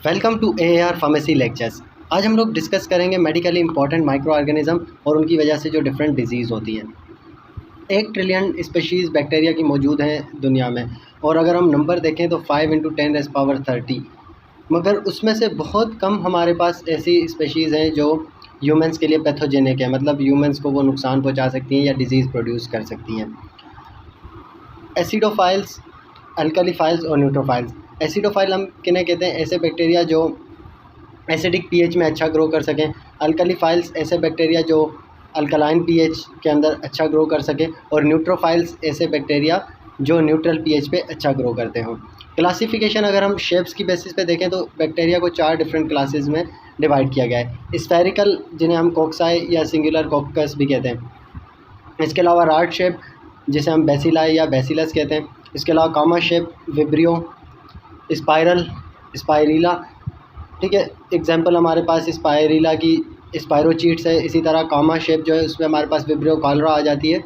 Welcome to AAR pharmacy lectures. आज हम लोग डिस्कस करेंगे मेडिकली इंपॉर्टेंट माइक्रो ऑर्गेनिज्म और उनकी वजह से जो डिफरेंट डिजीज़ होती हैं। 1 ट्रिलियन स्पीशीज़ बैक्टीरिया की मौजूद हैं दुनिया में, और अगर हम नंबर देखें तो 5 × 10⁻30, मगर उसमें से बहुत कम हमारे पास ऐसी स्पीशीज़ हैं जो ह्यूमंस के लिए पैथोजेनिक है, मतलब ह्यूमंस को वो नुकसान पहुँचा सकती हैं या डिजीज़ प्रोड्यूस कर सकती हैं। एसिडोफाइल्स, अल्कलीफाइल्स और न्यूट्रोफाइल्स। एसिडोफाइल हम किन्हें कहते हैं? ऐसे बैक्टीरिया जो एसिडिक पीएच में अच्छा ग्रो कर सकें। अल्कलीफाइल्स ऐसे बैक्टीरिया जो अल्कलाइन पीएच के अंदर अच्छा ग्रो कर सकें। और न्यूट्रोफाइल्स ऐसे बैक्टीरिया जो न्यूट्रल पीएच पे अच्छा ग्रो करते हों। क्लासिफिकेशन अगर हम शेप्स की बेसिस पे देखें तो बैक्टीरिया को 4 डिफरेंट क्लासेस में डिवाइड किया गया है। स्फेरिकल, जिन्हें हम कोक्साई या सिंगुलर कोक्कस भी कहते हैं। इसके अलावा राड शेप, जिसे हम बेसिलाई या बेसिलस कहते हैं। इसके अलावा comma shape, vibrio, spiral, spirilla. ठीक है, एग्जांपल हमारे पास स्पाइरिला की स्पायरोचीट्स है। इसी तरह कॉमा शेप जो है उसमें हमारे पास विब्रियो कॉलरा आ जाती है।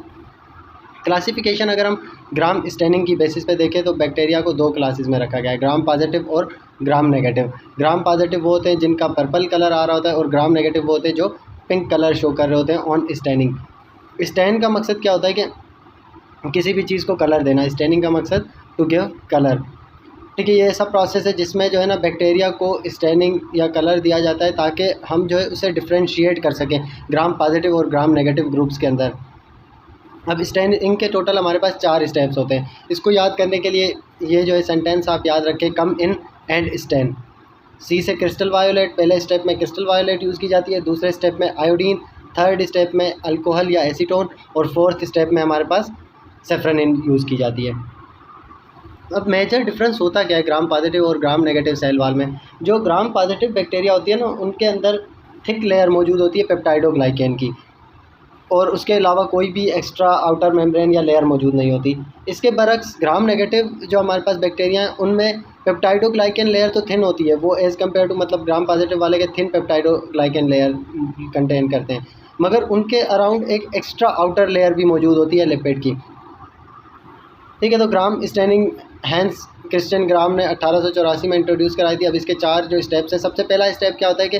क्लासिफिकेशन अगर हम ग्राम स्टेनिंग की बेसिस पे देखें तो बैक्टीरिया को 2 क्लासेस में रखा गया है, ग्राम पॉजिटिव और ग्राम नेगेटिव। ग्राम पॉजिटिव वो होते हैं जिनका पर्पल कलर आ रहा होता है, और ग्राम नेगेटिव वो होते हैं जो पिंक कलर शो कर रहे होते हैं ऑन स्टेनिंग। स्टेन का मकसद क्या होता है कि किसी भी चीज़ को कलर देना। स्टेनिंग का मकसद टू गिव कलर। ठीक है, ये सब प्रोसेस है जिसमें जो है ना बैक्टीरिया को स्टेनिंग या कलर दिया जाता है ताकि हम जो है उसे डिफ्रेंशिएट कर सकें ग्राम पॉजिटिव और ग्राम नेगेटिव ग्रुप्स के अंदर। अब स्टेनिंग के टोटल हमारे पास 4 स्टेप्स होते हैं। इसको याद करने के लिए ये जो है सेंटेंस आप याद रखें, कम इन एंड स्टेन। सी से क्रिस्टल वायोलेट, पहले स्टेप में क्रिस्टल वायोलेट यूज़ की जाती है, दूसरे स्टेप में आयोडीन, थर्ड स्टेप में अल्कोहल या एसीटोन, और फोर्थ स्टेप में हमारे पास सेफ्रोनिन यूज़ की जाती है। अब मेजर डिफरेंस होता क्या है ग्राम पॉजिटिव और ग्राम नेगेटिव सेल वॉल में? जो ग्राम पॉजिटिव बैक्टीरिया होती है ना, उनके अंदर थिक लेयर मौजूद होती है पेप्टाइडोग्लाइकेन की, और उसके अलावा कोई भी एक्स्ट्रा आउटर मेम्ब्रेन या लेयर मौजूद नहीं होती। इसके बरक्स ग्राम नेगेटिव जो हमारे पास बैक्टीरिया हैं उनमें पेप्टाइडोग्लाइकेन लेयर तो थिन होती है, वो एज़ कम्पेयर टू मतलब ग्राम पॉजिटिव वाले के थिन पेप्टाइडोग्लाइकेन लेयर कंटेन करते हैं, मगर उनके अराउंड एक एक्स्ट्रा आउटर लेयर भी मौजूद होती है लिपिड की। ठीक है, तो ग्राम स्टेनिंग हैंस क्रिश्चियन ग्राम ने 1884 में इंट्रोड्यूस कराई थी। अब इसके 4 जो स्टेप्स हैं, सबसे पहला स्टेप क्या होता है कि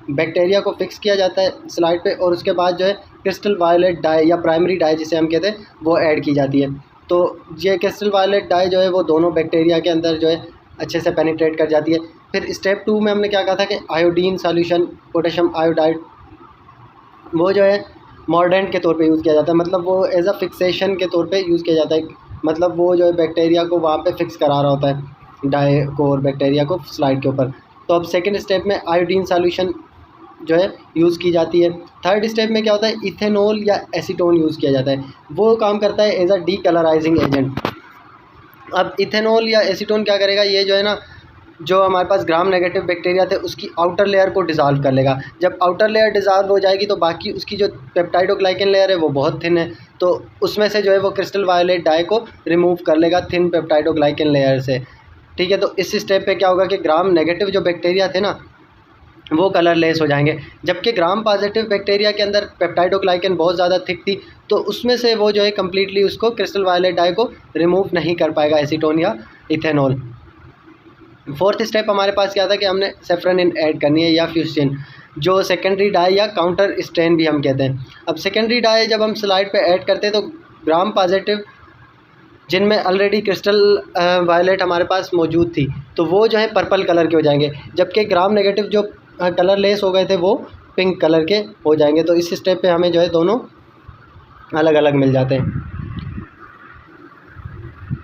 बैक्टीरिया को फिक्स किया जाता है स्लाइड पे, और उसके बाद जो है क्रिस्टल वायलेट डाई या प्राइमरी डाई जिसे हम कहते हैं वो ऐड की जाती है। तो ये क्रिस्टल वायलेट डाई जो है वो दोनों बैक्टीरिया के अंदर जो है अच्छे से पेनिट्रेट कर जाती है। फिर स्टेप 2 में हमने क्या कहा था कि आयोडीन सॉल्यूशन, पोटेशियम आयोडाइड, वो जो है मॉर्डेंट के तौर पे यूज़ किया जाता है, मतलब वो एज अ फिक्सेशन के तौर पे यूज़ किया जाता है, मतलब वो जो है बैक्टीरिया को वहाँ पे फिक्स करा रहा होता है डाई को और बैक्टीरिया को स्लाइड के ऊपर। तो अब सेकंड स्टेप में आयोडीन सॉल्यूशन जो है यूज़ की जाती है। थर्ड स्टेप में क्या होता है, इथेनॉल या एसीटोन यूज़ किया जाता है, वो काम करता है एज अ डीकलराइजिंग एजेंट। अब इथेनॉल या एसीटोन क्या करेगा, ये जो है ना जो हमारे पास ग्राम नेगेटिव बैक्टीरिया थे उसकी आउटर लेयर को डिज़ोल्व कर लेगा। जब आउटर लेयर डिज़ोल्व हो जाएगी तो बाकी उसकी जो पेप्टाइडोग्लाइकेन लेयर है वो बहुत थिन है, तो उसमें से जो है वो क्रिस्टल वायलेट डाई को रिमूव कर लेगा थिन पेप्टाइडोग्लाइकेन लेयर से। ठीक है, तो इस स्टेप पे क्या होगा कि ग्राम नेगेटिव जो बैक्टीरिया थे ना वो कलरलेस हो जाएंगे, जबकि ग्राम पॉजिटिव बैक्टीरिया के अंदर पेप्टाइडोग्लाइकेन बहुत ज़्यादा थिक थी, तो उसमें से वो जो है कम्प्लीटली उसको क्रिस्टल वायलेट डाई को रिमूव नहीं कर पाएगा एसीटोन या इथेनॉल। फोर्थ स्टेप हमारे पास क्या था कि हमने सेफ्रोनिन ऐड करनी है या फ्यूसिन, जो सेकेंडरी डाई या काउंटर स्ट्रेन भी हम कहते हैं। अब सेकेंडरी डाई जब हम स्लाइड पे ऐड करते हैं तो ग्राम पॉजिटिव जिनमें ऑलरेडी क्रिस्टल वायलेट हमारे पास मौजूद थी तो वो जो है पर्पल कलर के हो जाएंगे, जबकि ग्राम नेगेटिव जो कलरलेस हो गए थे वो पिंक कलर के हो जाएंगे। तो इस स्टेप पे हमें जो है दोनों अलग अलग मिल जाते हैं।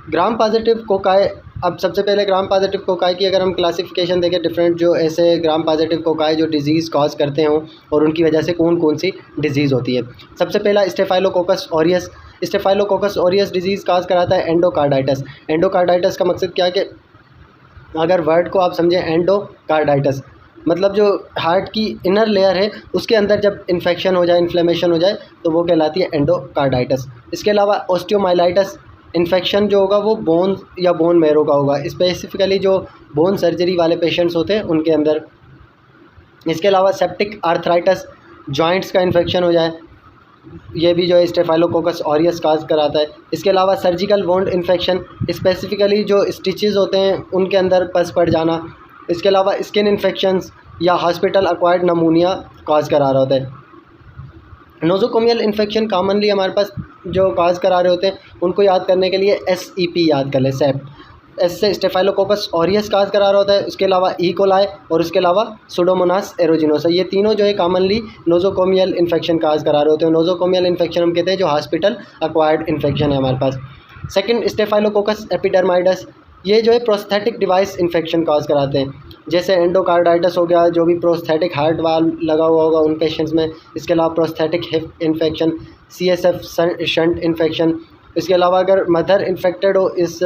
ग्राम पॉजिटिव कोकाई, अब सबसे पहले ग्राम पॉजिटिव कोकाई की अगर हम क्लासिफिकेशन देखें, डिफरेंट जो ऐसे ग्राम पॉजिटिव कोकाई जो डिजीज़ कॉज करते हों और उनकी वजह से कौन कौन सी डिजीज़ होती है। सबसे पहला staphylococcus aureus. Staphylococcus aureus disease cause कराता है एंडोकार्डाइटिस। एंडोकार्डाइटिस का मकसद क्या है कि अगर वर्ड को आप समझें एंडोकार्डाइटिस मतलब जो हार्ट की इनर लेयर है उसके अंदर जब इन्फेक्शन हो जाए, इन्फ्लेमेशन हो जाए तो वो कहलाती है एंडोकार्डाइटिस। इसके अलावा ऑस्टियोमाइलाइटिस, इन्फेक्शन जो होगा वो बोन या बोन मैरो का होगा, स्पेसिफिकली जो बोन सर्जरी वाले पेशेंट्स होते हैं उनके अंदर। इसके अलावा सेप्टिक आर्थराइटिस, जॉइंट्स का इन्फेक्शन हो जाए, ये भी जो है स्टेफाइलोकोकस ऑरियस काज कराता है। इसके अलावा सर्जिकल वोंड इन्फेक्शन, स्पेसिफिकली जो स्टिचेस होते हैं उनके अंदर पस पड़ जाना, इसके अलावा स्किन इन्फेक्शंस या हॉस्पिटल एक्वायर्ड नमूनिया कॉज करा रहा होता है। नोज़ोकोमियल इन्फेक्शन कॉमनली हमारे पास जो कॉज करा रहे होते हैं उनको याद करने के लिए SEP याद कर लें, सेप। एस से स्टेफाइलोकोकस ऑरियस काज करा रहा होता है, उसके अलावा ई कोलाई और उसके अलावा सुडोमोनास एरोजिनोसा, ये तीनों जो है कॉमनली नोज़ोकोमियल इन्फेक्शन काज करा रहे होते हैं। नोज़ोकोमियल इन्फेक्शन हम कहते हैं जो हॉस्पिटल एक्वायर्ड इन्फेक्शन है हमारे पास। सेकंड स्टेफाइलोकोकस एपिडर्माइडस, ये जो है प्रोस्थेटिक डिवाइस इन्फेक्शन काज कराते हैं, जैसे एंडोकार्डाइटिस हो गया, जो भी प्रोस्थेटिक हार्ट वाल्व लगा हुआ होगा उन पेशेंट्स में। इसके अलावा prosthetic hip infection, CSF shunt infection. इसके अलावा अगर मदर इन्फेक्टेड हो इस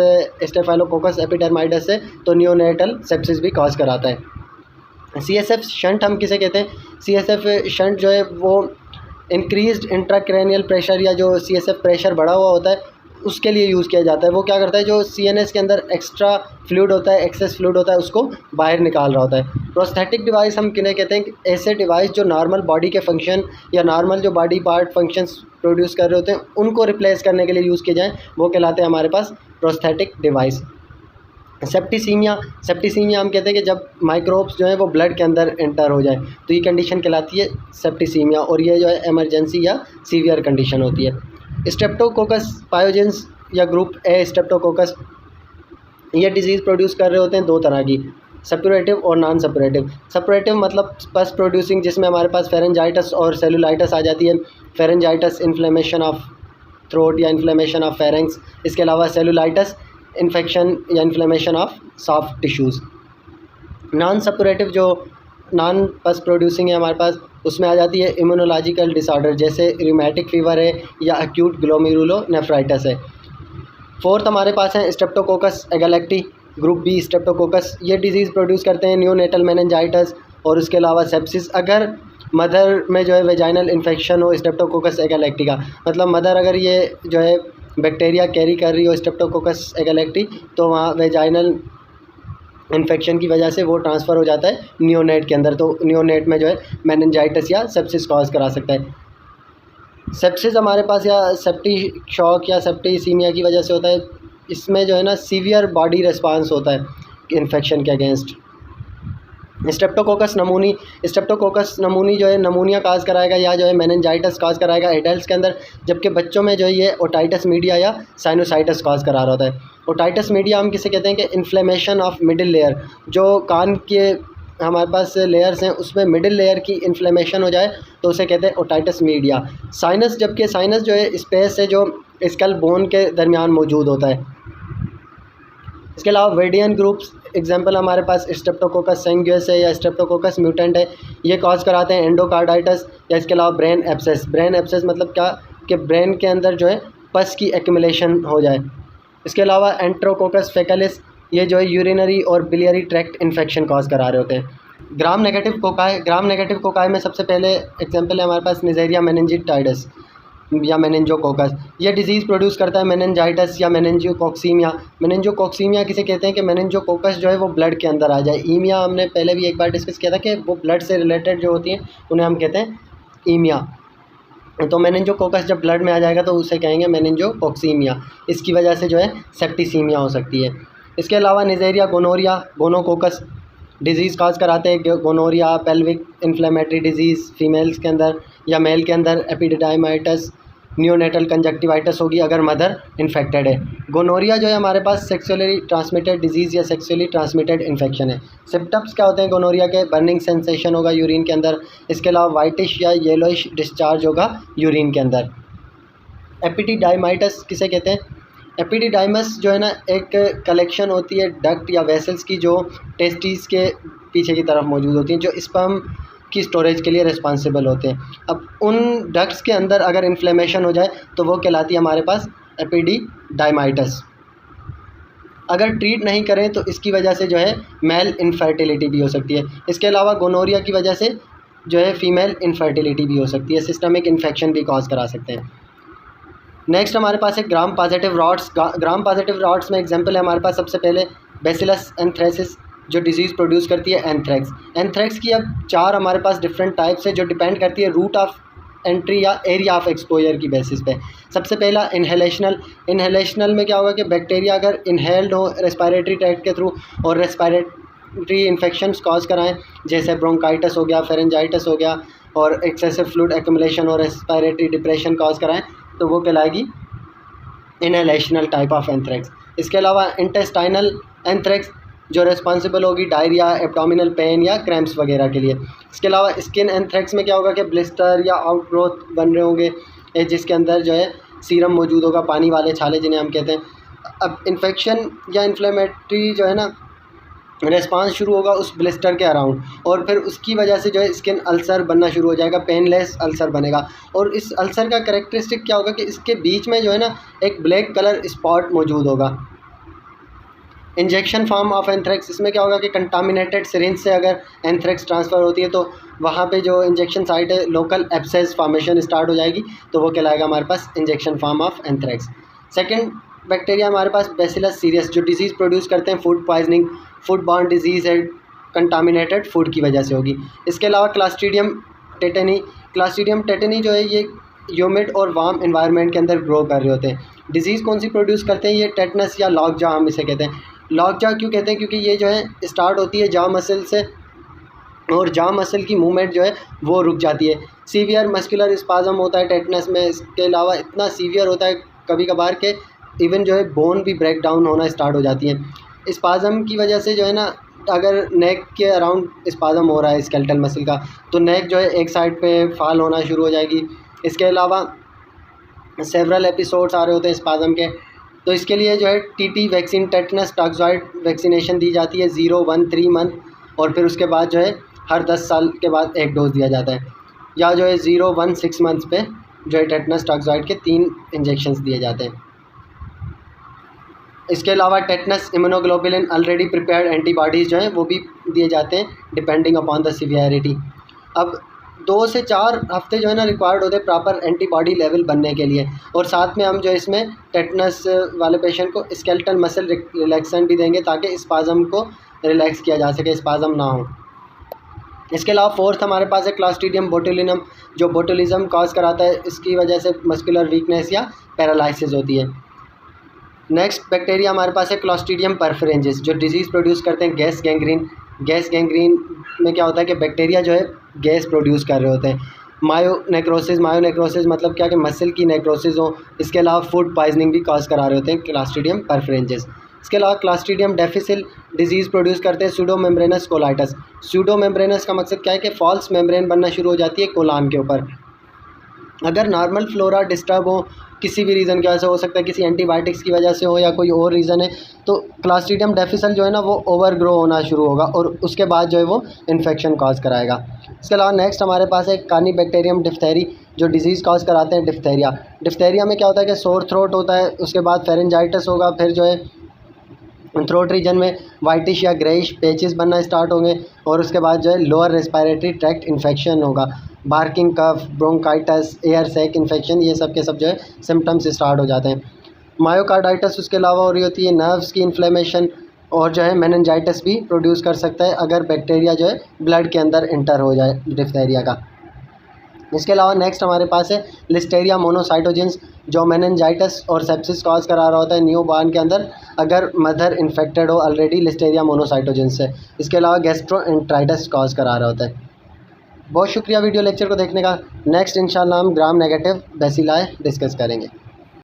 स्टेफाइलोकोकस एपिडर्माइडस से तो नियोनेटल सेप्सिस भी कॉज कराता है। CSF शंट हम किसे कहते हैं? CSF शंट जो है वो इंक्रीज्ड इंट्राक्रैनियल प्रेशर या जो CSF प्रेशर बढ़ा हुआ होता है उसके लिए यूज़ किया जाता है। वो क्या करता है, जो CNS के अंदर एक्स्ट्रा फ्लूइड होता है, एक्सेस फ्लूइड होता है, उसको बाहर निकाल रहा होता है। प्रोस्थेटिक डिवाइस हम किन्हें कहते हैं? ऐसे डिवाइस जो नॉर्मल बॉडी के फंक्शन या नॉर्मल जो बॉडी पार्ट फंक्शंस प्रोड्यूस कर रहे होते हैं उनको रिप्लेस करने के लिए यूज़ किए जाएँ, वो कहलाते हैं हमारे पास प्रोस्थेटिक डिवाइस। सेप्टिसीमिया, सेप्टिसीमिया हम कहते हैं कि जब माइक्रोब्स जो है वो ब्लड के अंदर एंटर हो जाए तो ये कंडीशन कहलाती है सेप्टिसीमिया, और ये जो है इमरजेंसी या सीवियर कंडीशन होती है। स्ट्रेप्टोकोकस पायोजेंस या ग्रुप ए स्ट्रेप्टोकोकस, ये डिजीज़ प्रोड्यूस कर रहे होते हैं दो तरह की, सप्यूरेटिव और नॉन सप्यूरेटिव। सप्यूरेटिव मतलब पस प्रोड्यूसिंग, जिसमें हमारे पास फेरेंजाइटिस और सेलुलाइटिस आ जाती है। फेरेंजाइटिस इन्फ्लेमेशन ऑफ थ्रोट या इन्फ्लेमेशन ऑफ फेरेंक्स, इसके अलावा सेलुलाइटिस इन्फेक्शन या inflammation of soft tissues. Non suppurative जो नॉन पस प्रोड्यूसिंग है हमारे पास, उसमें आ जाती है इम्यूनोलॉजिकल डिसऑर्डर, जैसे रिमेटिक फीवर है या एक्यूट ग्लोमेरुलोनेफ्राइटिस है। फोर्थ हमारे पास है streptococcus agalactiae, group B streptococcus, ये डिजीज़ प्रोड्यूस करते हैं नियोनेटल मेनिंजाइटिस और उसके अलावा सेप्सिस। अगर मदर में जो है वेजाइनल इन्फेक्शन हो स्ट्रेप्टोकोकस एगालेक्टी का, मतलब मदर अगर ये जो है बैक्टीरिया कैरी कर रही हो स्ट्रेप्टोकोकस एगालेक्टी, तो वहाँ वेजाइनल इन्फेक्शन की वजह से वो ट्रांसफ़र हो जाता है नियोनेट के अंदर, तो नियोनेट में जो है मेनिंजाइटिस या सेप्सिस कॉज करा सकता है। सेप्सिस हमारे पास या सेप्टिक शॉक या सेप्टिसीमिया की वजह से होता है। इसमें जो है ना सीवियर बॉडी रिस्पांस होता है इन्फेक्शन के अगेंस्ट। स्ट्रेप्टोकोकस नमूनी, स्ट्रेप्टोकोकस नमूनी जो है नमूनिया काज कराएगा या जो है मेनिंजाइटिस काज कराएगा एडल्ट्स के अंदर, जबकि बच्चों में जो है ये ओटाइटिस मीडिया या साइनोसाइटिस काज करा रहा होता है। ओटाइटिस मीडिया हम किसे कहते हैं? कि इन्फ्लेमेशन ऑफ मिडिल लेयर, जो कान के हमारे पास लेयर्स हैं उसमें मिडिल लेयर की इन्फ्लेमेशन हो जाए तो उसे कहते हैं ओटाइटिस मीडिया। साइनस, जबकि साइनस जो है स्पेस है जो स्कल बोन के दरमियान मौजूद होता है। इसके अलावा वेडियन ग्रुप्स एग्जांपल हमारे पास स्ट्रेप्टोकोकस सैंग्यूस है या स्ट्रेप्टोकोकस म्यूटेंट है, ये कॉज कराते हैं एंडोकार्डाइटिस या इसके अलावा ब्रेन एब्सेस। ब्रेन एब्सेस मतलब क्या कि ब्रेन के अंदर जो है पस की एक्यूमुलेशन हो जाए। इसके अलावा एंट्रोकोकस फेकलिस, ये जो है यूरिनरी और बिलियरी ट्रैक्ट इन्फेक्शन कॉज करा रहे होते हैं। Gram negative cocci, gram negative cocci में सबसे पहले एग्जांपल है हमारे पास निजेरिया मेनिंजिटाइडस या मेनिंजोकोकस, ये डिजीज़ प्रोड्यूस करता है मेनिंजाइटिस या मेनिंजियोकोक्सीमिया। मेनिंजियोकोक्सीमिया किसे कहते हैं? कि मेनिंजोकोकस जो है वो ब्लड के अंदर आ जाए। ईमिया हमने पहले भी एक बार डिस्कस किया था कि वो ब्लड से रिलेटेड जो होती हैं उन्हें हम कहते हैं ईमिया। तो मेनिंजोकोकस जब ब्लड में आ जाएगा तो उसे कहेंगे मेनिंजोकोक्सीमिया। इसकी वजह से जो है सेप्टिसीमिया हो सकती है। इसके अलावा Neisseria gonorrhoea, gonococcus disease cause कराते हैं। Gonorrhoea pelvic inflammatory disease females के अंदर या मेल के अंदर एपिडिडाइमाइटिस, नियोनेटल कंजक्टिवाइटिस होगी अगर मदर इन्फेक्टेड है। गोनोरिया जो है हमारे पास सेक्सुअली ट्रांसमिटेड डिजीज़ या सेक्सुअली ट्रांसमिटेड इन्फेक्शन है। सिम्पटम्स क्या होते हैं गोनोरिया के? बर्निंग सेंसेशन होगा यूरिन के अंदर, इसके अलावा वाइटिश या येलोइश डिस्चार्ज होगा यूरिन के अंदर। एपिडिडाइमाइटिस किसे कहते हैं? एपिडिडाइमस जो है ना एक कलेक्शन होती है डक्ट या वेसल्स की जो टेस्टिस के पीछे की तरफ मौजूद होती हैं, जो स्पर्म की स्टोरेज के लिए रिस्पॉन्सिबल होते हैं। अब उन डक्ट्स के अंदर अगर इन्फ्लेमेशन हो जाए तो वो कहलाती है हमारे पास एपिडिडाइमाइटिस। अगर ट्रीट नहीं करें तो इसकी वजह से जो है मेल इनफर्टिलिटी भी हो सकती है। इसके अलावा गोनोरिया की वजह से जो है फीमेल इनफर्टिलिटी भी हो सकती है, सिस्टमिक इन्फेक्शन भी कॉज करा सकते हैं। नेक्स्ट हमारे पास है gram positive rots. Gram positive rots में एग्जांपल है हमारे पास सबसे पहले बैसिलस एंथ्रेसिस, जो डिजीज़ प्रोड्यूस करती है एंथ्रेक्स। एंथ्रेक्स की अब 4 हमारे पास डिफरेंट टाइप्स है जो डिपेंड करती है रूट ऑफ एंट्री या एरिया ऑफ एक्सपोजर की बेसिस पे। सबसे पहला इनहेलेशनल। इनहेलेशनल में क्या होगा कि बैक्टीरिया अगर इनहेल्ड हो रेस्पिरेटरी ट्रैक्ट के थ्रू और रेस्पिरेटरी इन्फेक्शंस कॉज कराएं, जैसे ब्रोंकाइटिस हो गया, फेरेंजाइटिस हो गया, और एक्सेसिव फ्लूइड एक्यूमुलेशन और रेस्पिरेटरी डिप्रेशन कॉज कराएं, तो वो कहलाएगी इनहेलेशनल टाइप ऑफ एंथ्रेक्स। इसके अलावा इंटेस्टाइनल एंथ्रेक्स जो रिस्पॉन्सिबल होगी डायरिया, एब्डोमिनल पेन या क्रैम्प्स वगैरह के लिए। इसके अलावा स्किन एंथ्रेक्स में क्या होगा कि ब्लिस्टर या आउटग्रोथ बन रहे होंगे, जिसके अंदर जो है सीरम मौजूद होगा, पानी वाले छाले जिन्हें हम कहते हैं। अब इन्फेक्शन या इन्फ्लेमेटरी जो है ना रिस्पांस शुरू होगा उस ब्लिस्टर के अराउंड, और फिर उसकी वजह से जो है स्किन अल्सर बनना शुरू हो जाएगा, पेनलेस अल्सर बनेगा। और इस अल्सर का कैरेक्टरिस्टिक क्या होगा कि इसके बीच में जो है ना एक ब्लैक कलर स्पॉट मौजूद होगा। इंजेक्शन फॉर्म ऑफ एंथ्रेक्स, इसमें क्या होगा कि कंटामिनेटेड सिरिंज से अगर एंथ्रेक्स ट्रांसफ़र होती है तो वहाँ पे जो इंजेक्शन साइट है लोकल एब्सेस फॉर्मेशन स्टार्ट हो जाएगी, तो वो कहलाएगा हमारे पास injection form of anthrax. Second bacteria हमारे पास बैसिलस सीरियस जो डिजीज़ प्रोड्यूस करते हैं, food poisoning, food borne disease है, कंटामिनेटेड फूड की वजह से होगी। इसके अलावा क्लास्ट्रीडियम टेटनी, क्लास्ट्रीडियम टेटनी जो है ये ह्यूमिड और वार्म एनवायरनमेंट के अंदर ग्रो कर रहे होते हैं। डिजीज़ कौन सी प्रोड्यूस करते हैं? ये टेटनस या लॉकजा हम इसे कहते हैं। लॉकजा क्यों कहते हैं? क्योंकि ये जो है स्टार्ट होती है जॉ मसल से, और जॉ मसल की मूवमेंट जो है वो रुक जाती है। सीवियर मस्कुलर स्पाज़म होता है टेटनस में। इसके अलावा इतना सीवियर होता है कभी कभार के इवन जो है बोन भी ब्रेक डाउन होना स्टार्ट हो जाती है। स्पाज़म की वजह से जो है ना, अगर नेक के अराउंड स्पाज़म हो रहा है स्केलेटल मसल का, तो नेक जो है एक साइड पे फॉल होना शुरू हो जाएगी। इसके अलावा सेवरल एपिसोड्स आ रहे होते हैं स्पाज़म के, तो इसके लिए जो है TT vaccine, tetanus toxoid vaccination दी जाती है 0, 1, 3 मंथ, और फिर उसके बाद जो है हर 10 साल के बाद एक डोज दिया जाता है, या जो है 0, 1, 6 मंथ्स पे जो है टेटनस टॉक्सॉइड के 3 इंजेक्शंस दिए जाते हैं। इसके अलावा tetanus immunoglobulin already prepared antibodies जो हैं वो भी दिए जाते हैं डिपेंडिंग अपॉन द सीवियरिटी। अब 2 से 4 हफ्ते जो है ना रिक्वायर्ड होते हैं प्रॉपर एंटीबॉडी लेवल बनने के लिए, और साथ में हम जो इसमें टेटनस वाले पेशेंट को स्केलेटल मसल रिलैक्सेंट भी देंगे ताकि स्पाज़म को रिलैक्स किया जा सके, स्पाज़म ना हो। इसके अलावा फोर्थ हमारे पास है क्लॉस्ट्रीडियम बोटुलिनम जो बोटुलिज्म कॉज कराता है, इसकी वजह से मस्कुलर वीकनेस या पैरालिसिस होती है। नेक्स्ट बैक्टीरिया हमारे पास है क्लॉस्ट्रीडियम परफरेंजिस जो डिजीज़ प्रोड्यूस करते हैं गैस गैंग्रीन। गैस गैंग्रीन में क्या होता है कि बैक्टीरिया जो है गैस प्रोड्यूस कर रहे होते हैं। मायोनेक्रोसिस, मायोनेक्रोसिस मतलब क्या कि मसल की नेक्रोसिस हो। इसके अलावा फूड पॉइजनिंग भी कॉज करा रहे होते हैं क्लॉस्ट्रीडियम परफरेंजिस। इसके अलावा क्लॉस्ट्रीडियम डिफिसिल डिजीज़ प्रोड्यूस करते हैं pseudo membranes colitis. Pseudo membranes का मकसद क्या है कि फॉल्स मेम्ब्रेन बनना शुरू हो जाती है कोलान के ऊपर। अगर नॉर्मल फ्लोरा डिस्टर्ब हो किसी भी रीज़न की वजह से, हो सकता है किसी एंटीबायोटिक्स की वजह से हो या कोई और रीज़न है, तो क्लॉस्ट्रीडियम डिफिसिल जो है ना वो ओवरग्रो होना शुरू होगा और उसके बाद जो है वो इन्फेक्शन कॉज कराएगा। इसके अलावा नेक्स्ट हमारे पास है कानिबैक्टीरियम डिफ्थेरी जो डिजीज़ कॉज कराते हैं डिफ्थेरिया। डिफ्थेरिया में क्या होता है कि सोर थ्रोट होता है, उसके बाद फेरेंजाइटिस होगा, फिर जो है थ्रोट रीजन में वाइटिश या ग्रेइश पेचेस बनना स्टार्ट होंगे, और उसके बाद जो है लोअर रेस्पिरेटरी ट्रैक्ट इन्फेक्शन होगा, बार्किंग कफ, ब्रोंकाइटिस, एयर सैक इन्फेक्शन, ये सब के सब जो है सिम्टम्स स्टार्ट हो जाते हैं। मायोकार्डाइटिस उसके अलावा हो रही होती है नर्व्स की इन्फ्लेमेशन, और जो है मेनिंजाइटिस भी प्रोड्यूस कर सकता है अगर बैक्टीरिया जो है ब्लड के अंदर इंटर हो जाए डिफ्थेरिया का। इसके अलावा नेक्स्ट हमारे पास है लिस्टेरिया मोनोसाइटोजेंस जो मेनिंजाइटिस और सेप्सिस कॉज करा रहा होता है न्यू बॉर्न के अंदर अगर मदर इन्फेक्टेड हो ऑलरेडी लिस्टेरिया मोनोसाइटोजेंस से। इसके अलावा गैस्ट्रोएंटेराइटिस कॉज करा रहा होता है। बहुत शुक्रिया वीडियो लेक्चर को देखने का। नेक्स्ट इंशाल्लाह हम ग्राम नेगेटिव बैसिलाई डिस्कस करेंगे।